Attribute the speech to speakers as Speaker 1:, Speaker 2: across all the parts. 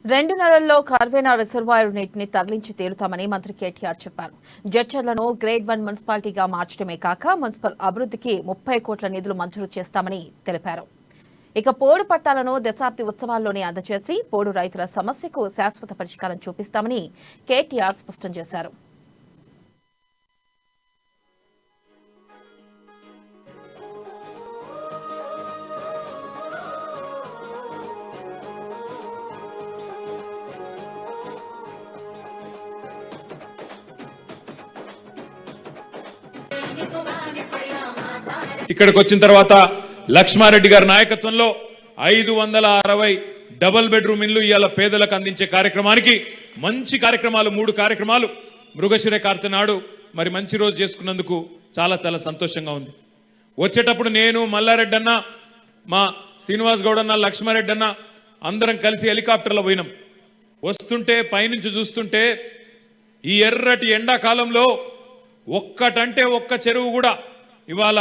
Speaker 1: 2 నెలల్లో కార్వేనా రిజర్వాయర్ నీటిని తరలించి తీరుతామని మంత్రి కేటీఆర్ చెప్పారు. జడ్చర్లను గ్రేడ్ 1 మున్సిపాలిటీగా మార్చడమే కాక మున్సిపల్ అభివృద్ధికి 30 కోట్ల నిధులు మంజూరు చేస్తామని తెలిపారు. ఇక పోడు పట్టాలను దశాబ్ది ఉత్సవాల్లోనే అందజేసి పోడు రైతుల సమస్యకు శాశ్వత పరిష్కారం చూపిస్తామని కేటీఆర్ స్పష్టం చేశారు.
Speaker 2: ఇక్కడికి వచ్చిన తర్వాత లక్ష్మారెడ్డి గారి నాయకత్వంలో 560 డబుల్ బెడ్రూమ్ ఇళ్లు ఇవాళ పేదలకు అందించే కార్యక్రమానికి మంచి కార్యక్రమాలు 3 కార్యక్రమాలు మృగశిర కార్తె నాడు మరి మంచి రోజు చేసుకున్నందుకు చాలా చాలా సంతోషంగా ఉంది. వచ్చేటప్పుడు నేను మల్లారెడ్డి అన్న మా శ్రీనివాస్ గౌడ్ అన్న లక్ష్మారెడ్డి అన్న అందరం కలిసి హెలికాప్టర్లో పోయినాం. వస్తుంటే పైనుంచి చూస్తుంటే ఈ ఎర్రటి ఎండాకాలంలో ఒక్కటంటే ఒక్క చెరువు కూడా ఇవాళ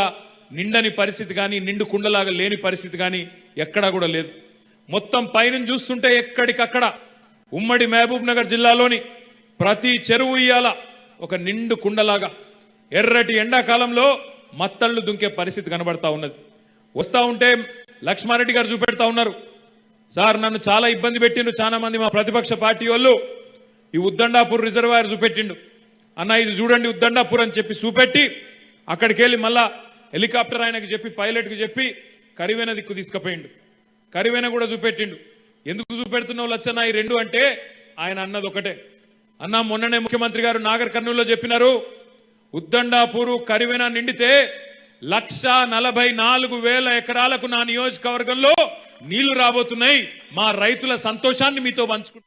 Speaker 2: నిండని పరిస్థితి కానీ నిండు కుండలాగా లేని పరిస్థితి కానీ ఎక్కడా కూడా లేదు. మొత్తం పైనుంచి చూస్తుంటే ఎక్కడికక్కడ ఉమ్మడి మహబూబ్ నగర్ జిల్లాలోని ప్రతి చెరువు ఇయ్యాల ఒక నిండు కుండలాగా ఎర్రటి ఎండాకాలంలో మత్తళ్ళు దుంకే పరిస్థితి కనబడతా ఉన్నది. వస్తా ఉంటే లక్ష్మారెడ్డి గారు చూపెడతా ఉన్నారు, సార్ నన్ను చాలా ఇబ్బంది పెట్టిండు చాలా మంది మా ప్రతిపక్ష పార్టీ వాళ్ళు, ఈ ఉద్దండాపూర్ రిజర్వాయర్ చూపెట్టిండు అన్న, ఇది చూడండి ఉద్దండాపూర్ అని చెప్పి చూపెట్టి అక్కడికి వెళ్ళి మళ్ళా హెలికాప్టర్ ఆయనకు చెప్పి పైలట్కి చెప్పి కరివేన దిక్కు తీసుకుపోయిండు. కరివేన కూడా చూపెట్టిండు. ఎందుకు చూపెడుతున్నావు లచ్చన్న ఈ రెండు అంటే ఆయన అన్నది ఒకటే, అన్న మొన్ననే ముఖ్యమంత్రి గారు నాగర్ కర్నూలులో చెప్పినారు, ఉద్దండాపూరు కరివేన నిండితే 1,44,000 ఎకరాలకు నా నియోజకవర్గంలో నీళ్లు రాబోతున్నాయి, మా రైతుల సంతోషాన్ని మీతో పంచుకుంటున్నారు.